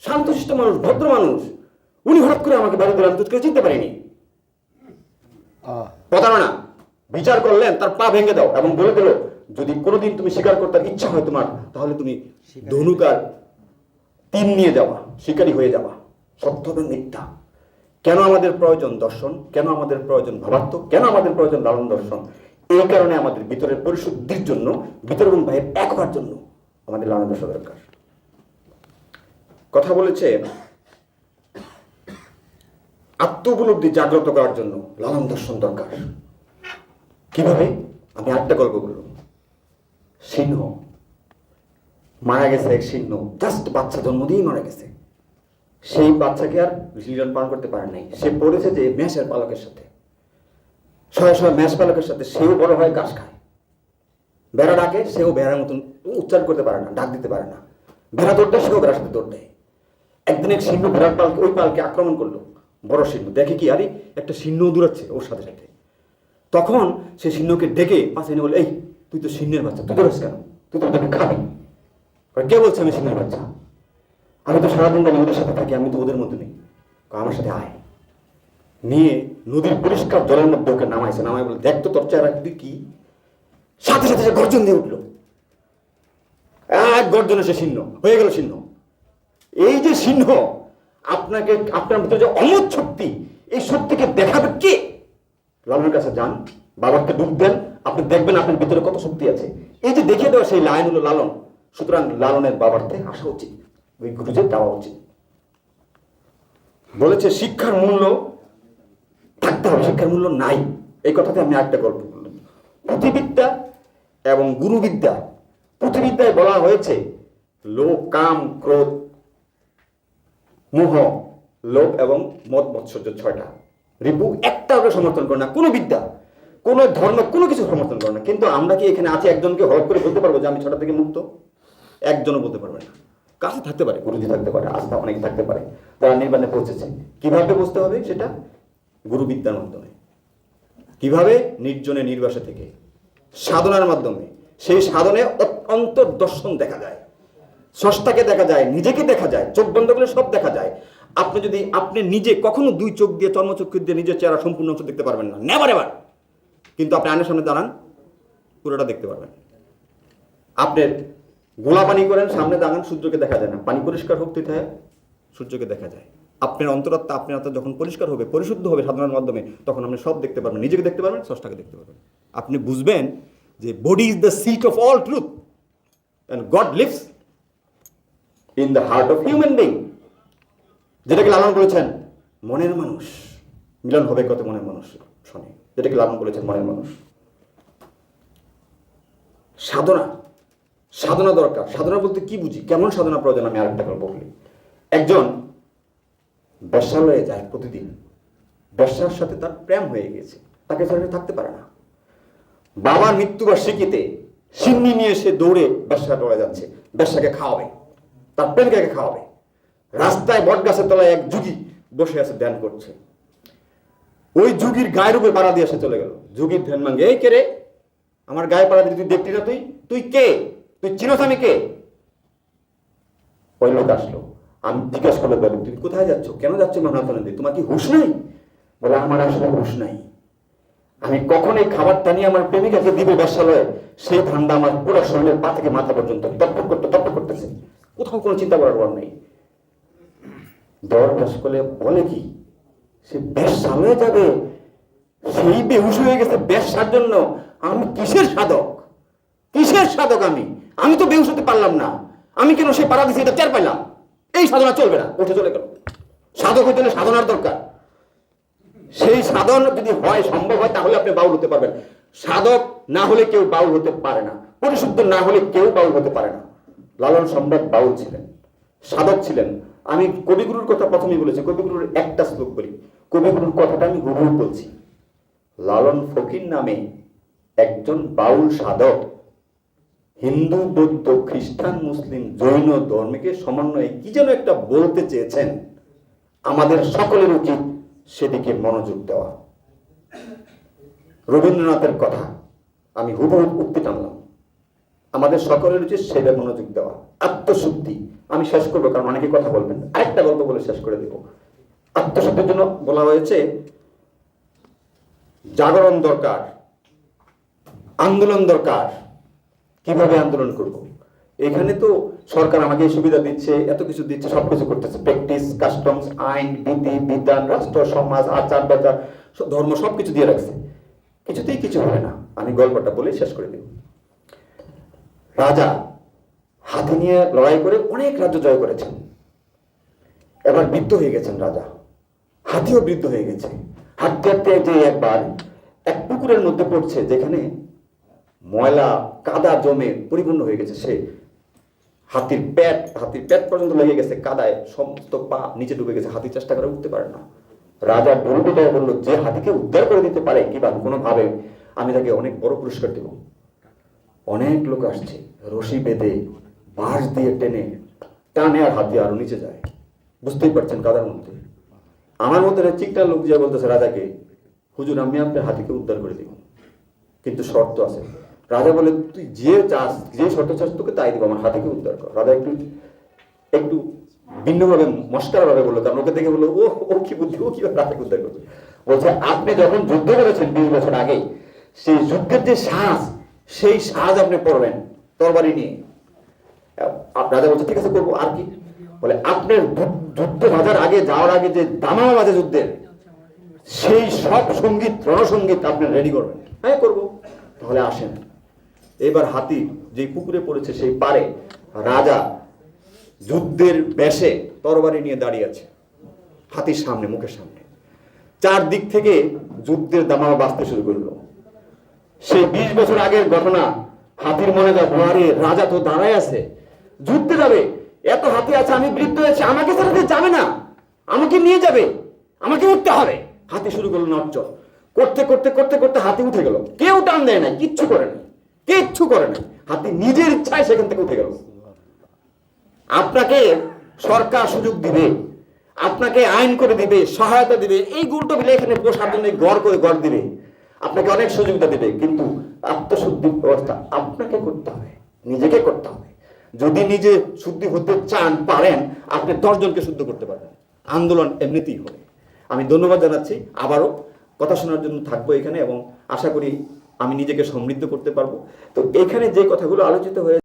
শান্তশিষ্ট মানুষ, ভদ্র মানুষ। উনি হঠাৎ করে আমাকে বাড়ি দিলেন, আমি চিনতে পারিনি। প্রতারণা। বিচার করলেন, তার পা ভেঙে দাও এবং বলে দিল, যদি কোনোদিন তুমি স্বীকার করতে ইচ্ছা হয় তোমার, তাহলে তুমি ধনুকার তিন নিয়ে যাওয়া, শিকারী হয়ে যাওয়া। সত্য এবং মিথ্যা। কেন আমাদের প্রয়োজন দর্শন? কেন আমাদের প্রয়োজন ভাবার্থ? কেন আমাদের প্রয়োজন লালন দর্শন? এই কারণে আমাদের ভিতরের পরিশুদ্ধির জন্য, ভিতর এবং বাইরে এক হওয়ার জন্য আমাদের লালন দর্শন দরকার। কথা বলেছে আত্ম উপলব্ধি জাগ্রত করার জন্য লালন দর্শন দরকার। কিভাবে? আমি আরেকটা গল্প বললাম। সিংহ মারা গেছে, এক সিংহ জাস্ট বাচ্চা জন্ম দিয়েই মারা গেছে। সেই বাচ্চাকে আর লালন পালন করতে পারে নাই। সে পড়েছে যে মেষের পালকের সাথে, শয়ে শয়ে মেষ পালকের সাথে। সেও বড় হয়, ঘাস খায়। বেড়া ডাকে, সেও বেড়ার মতন উচ্চারণ করতে পারে না, ডাক দিতে পারে না। ভেড়া দৌড় দেয়, সেও বেড়ার সাথে দৌড় দেয়। একদিন এক সিংহ ভেড়ার পালকে, ওই পালকে আক্রমণ করলো। বড় সিংহ দেখে কি, আরে একটা সিংহ দৌড়াচ্ছে ওর সাথে সাথে। তখন সে সিংহকে ডেকে পাশে এনে বলে, এই তুই তো সিংহের বাচ্চা, তুই দৌড়াস কেন? তুই তো ওদেরকে খাবি। কে বলছে আমি সিংহের বাচ্চা? আমি তো সারাদিন জানি ওদের সাথে থাকি, আমি তো ওদের মধ্যে নেই। আমার সাথে আয়। নিয়ে নদীর পরিষ্কার জলের মধ্যে ওকে নামাইছে। নামাই বলে, দেখ তো তোর চেহারা কি। সাথে সাথে সে গর্জন দিয়ে উঠলো। এক গর্জনে সে সিংহ হয়ে গেল। সিংহ, এই যে সিংহ, আপনাকে, আপনার ভিতরে যে অমোঘ শক্তি, এই শক্তিকে দেখাবে কে? লালনের কাছে যান, বাবাকে ডুব দেন, আপনি দেখবেন আপনার ভিতরে কত শক্তি আছে। এই যে দেখিয়ে দেওয়া সেই লাইন হলো লালন। সুতরাং লালনের বাবারতে আসা উচিত, ওই গুরুজে যাওয়া উচিত। বলেছে শিক্ষার মূল্য থাকতে হবে, শিক্ষার মূল্য নাই। এই কথাতে আমি একটা গল্প বললাম। পুঁথিবিদ্যা এবং গুরুবিদ্যা। পুঁথিবিদ্যায় বলা হয়েছে লোভ, কাম, ক্রোধ, মোহ, লোভ এবং মদ মৎসর্য, 6টা রিপু। একটা ওকে সমর্থন করে না কোনো বিদ্যা, কোনো ধর্ম, কোনো কিছু সমর্থন করে না। কিন্তু আমরা কি এখানে আছি একজনকে হলপ করে বলতে পারবো যে আমি 6টা থেকে মুক্ত? একজনও বলতে পারবে না। কাছে থাকতে পারে, গুরুজি থাকতে পারে, আস্থা অনেক থাকতে পারে, তারা নির্বাণে পৌঁছেছে। কিভাবে বুঝতে হবে সেটা? গুরুবিদ্যার মাধ্যমে। কিভাবে? নির্জনে নির্বাসে থেকে, সাধনার মাধ্যমে। সেই সাধনে অন্তর্দর্শন দেখা যায়, স্রষ্টাকে দেখা যায়, নিজেকে দেখা যায়। চোখ বন্ধ করলে সব দেখা যায়। আপনি নিজে কখনো 2 চোখ দিয়ে, চর্মচক্ষু দিয়ে নিজের চেহারা সম্পূর্ণ অংশ দেখতে পারবেন না, নেভার এভার। কিন্তু আপনি আয়নার সামনে দাঁড়ান, পুরোটা দেখতে পারবেন। আপনি গোলা পানি করেন, সামনে দাঁড়ান, সূর্যকে দেখা যায় না। পানি পরিষ্কার হোক হয়, সূর্যকে দেখা যায়। আপনার অন্তরাত্মা, আপনার আত্মা যখন পরিষ্কার হবে, পরিশুদ্ধ হবে সাধনার মাধ্যমে, তখন আপনি সব দেখতে পারবেন, নিজেকে দেখতে পারবেন, স্রষ্টাকে দেখতে পারবেন। আপনি বুঝবেন যে body is the seat of all truth and God lives in the heart of human being. যেটাকে লালন বলেছেন মনের মানুষ। মিলন হবে কত মনের মানুষ শোনে, যেটাকে লালন বলেছেন মনের মানুষ। সাধনা, সাধনা দরকার। সাধনা বলতে কি বুঝি, কেমন সাধনা প্রয়োজন? আমি আরেকটা গল্প বলি। একজন বেশ্যালয়ে যায় প্রতিদিন। বেশ্যার সাথে তার প্রেম হয়ে গেছে, তাকে সাথে থাকতে পারে না। বাবার মৃত্যুবার্ষিকীতে সিন্নি নিয়ে সে দৌড়ে বেশ্যা টলে যাচ্ছে, বেশ্যাকে খাওয়াবে, তার প্রেমিকাকে খাওয়াবে। রাস্তায় বট গাছের তলায় এক যুগী বসে আছে, ধ্যান করছে। ওই যুগীর গায়ের উপরে পাড়া দিয়ে সে চলে গেল। যুগীর ধ্যান ভাঙ্গে, এই কে রে, আমার গায়ে পাড়া দিয়ে তুই দেখলি না? তুই কে? তুই চিনোস আমি কে? ওই লোক আসলো। আমি জিজ্ঞাসা করলো, তুমি কোথায় যাচ্ছ, কেন যাচ্ছ মহানন্দী, তোমার কি হুঁশ নাই? বলে, আমার আসলে হুঁশ নাই। আমি কখন এই খাবারটা নিয়ে আমার প্রেমিকাকে দিব বেশ্যালয়ে, সেই ধান্দা আমার পুরো শরীরের পা থেকে মাথা পর্যন্ত তপ্প করতেছে। কোথাও কোনো চিন্তা করার পর নেই। দর বেশ করলে বলে কি, সে বেশ্যালয়ে যাবে, সেই বেহুশ হয়ে গেছে বেশ্যার জন্য। আমি কিসের সাধক, কিসের সাধক? আমি তো বেহুশ হতে পারলাম না। আমি কেন সে পাড়া দিছি এটা টের পাইলাম? এই সাধনা চলবে না, উঠে চলে গেল। সাধক হইতে হলে সাধনার দরকার। সেই সাধন যদি হয়, সম্ভব হয়, তাহলে আপনি বাউল হতে পারবেন। সাধক না হলে কেউ বাউল হতে পারে না, পরিশুদ্ধ না হলে কেউ বাউল হতে পারে না। লালন সম্রাট বাউল ছিলেন, সাধক ছিলেন। আমি কবিগুরুর কথা প্রথমেই বলেছি, কবিগুরুর একটা শ্লোক বলি। কবিগুরুর কথাটা আমি হুবহু বলছি। লালন ফকির নামে একজন বাউল সাধক হিন্দু, বৌদ্ধ, খ্রিস্টান, মুসলিম, জৈন ধর্মকে সমন্বয়ে কি যেন একটা বলতে চেয়েছেন। আমাদের সকলের উচিত সেদিকে মনোযোগ দেওয়া। রবীন্দ্রনাথের কথা আমি হুবহু উক্তি টানলাম। আমাদের সকলের উচিত সেটা মনোযোগ দেওয়া, আত্মশুদ্ধি। আমি শেষ করবো, কারণ অনেকে কথা বলবেন, আরেকটা গল্প বলে শেষ করে দেব। আত্মশুদ্ধির জন্য বলা হয়েছে জাগরণ দরকার, আন্দোলন দরকার। কিভাবে আন্দোলন করব? এখানে তো সরকার আমাকে সুবিধা দিচ্ছে, এত কিছু দিচ্ছে, সবকিছু করতেছে, প্র্যাকটিস, কাস্টমস, আইন, বিধি, বিধান, রাষ্ট্র, সমাজ, আচার বিচার, ধর্ম, সবকিছু দিয়ে রাখছে, কিছুতেই কিছু হবে না। আমি গল্পটা বলে শেষ করে দেব। রাজা হাতি নিয়ে লড়াই করে অনেক রাজ্য জয় করেছেন। এবার বৃদ্ধ হয়ে গেছেন রাজা, হাতিও বৃদ্ধ হয়ে গেছে। হাঁটতে হাঁটতে যে একবার এক পুকুরের মধ্যে পড়ছে, যেখানে ময়লা কাদা জমে পরিপূর্ণ হয়ে গেছে। সে হাতির পেট পর্যন্ত লেগে গেছে কাদায়, সমস্ত পা নিচে ডুবে গেছে। হাতি চেষ্টা করে উঠতে পারে না। রাজা ডলবিটায় বলল, যে হাতিকে উদ্ধার করে দিতে পারে কিভাবে কোনোভাবে, আমি তাকে অনেক বড় পুরস্কার দেব। অনেক লোক আসছে, রশি বেঁধে বাঁশ দিয়ে টেনে টানে, আর হাতি আরো নিচে যায়। বুঝতেই পারছেন কাদার মধ্যে। আমার মধ্যে চিকটা লোক যে বলতেছে রাজাকে, হুজুর আমি আপনার হাতিকে উদ্ধার করে দিব, কিন্তু শর্ত আছে। রাজা বলে, তুই যে চাস, যে শর্ত চাস তোকে তাই দিব, আমার হাতিকে উদ্ধার কর। রাজা একটু ভিন্নভাবে মস্কার ভাবে বললো, কারণ ওকে দেখে বললো, ও কি বুদ্ধি, ও কিভাবে হাতিকে উদ্ধার করবে। বলছে, আপনি যখন যুদ্ধ করেছেন 20 বছর আগে, সেই যুদ্ধের যে সাজ, সেই সাজ আপনি পড়বেন তরবারি নিয়ে। রাজা বলছে, ঠিক আছে করবো, আর কি? বলে, আপনার যুদ্ধ বাজার আগে যাওয়ার আগে যে দামামা বাজে যুদ্ধের, সেই সব সঙ্গীত, রণসঙ্গীত আপনি রেডি করবেন। হ্যাঁ করবো। তাহলে আসেন। এবার হাতি যে পুকুরে পড়েছে সেই পারে রাজা যুদ্ধের বেশে তরবারি নিয়ে দাঁড়িয়ে আছে, হাতির সামনে, মুখের সামনে। চারদিক থেকে যুদ্ধের দামামা বাজতে শুরু করলো। সেই 20 বছর আগের ঘটনা হাতির মনে যায়, আরে রাজা তো দাঁড়ায় আছে, যুদ্ধে যাবে, এত হাতি আছে, আমি বৃদ্ধ হয়েছে, আমাকে ছাড়া যাবে না, আমাকে নিয়ে যাবে, আমাকে উঠতে হবে। হাতি শুরু করলো নড়চড় করতে করতে করতে করতে হাতি উঠে গেল। কেউ টান দেয় নাই, কিচ্ছু করে নাই, কিচ্ছু করে নাই। হাতি নিজের ইচ্ছায় সেখান থেকে উঠে গেল। আপনাকে সরকার সুযোগ দিবে, আপনাকে আইন করে দিবে, সহায়তা দিবে, এই গুলটো মিলে এখানে বসার জন্য গড় করে গড় দিবে, আপনাকে অনেক সুযোগটা দিবে, কিন্তু আত্মশুদ্ধির ব্যবস্থা আপনাকে করতে হবে, নিজেকে করতে হবে। যদি নিজে শুদ্ধি হতে চান, পারেন, আপনি 10 জনকে শুদ্ধ করতে পারবেন। আন্দোলন এমনিতেই হবে। আমি ধন্যবাদ জানাচ্ছি, আবারও কথা শোনার জন্য থাকবো এখানে, এবং আশা করি আমি নিজেকে সমৃদ্ধ করতে পারবো। তো এখানে যে কথাগুলো আলোচিত হয়েছে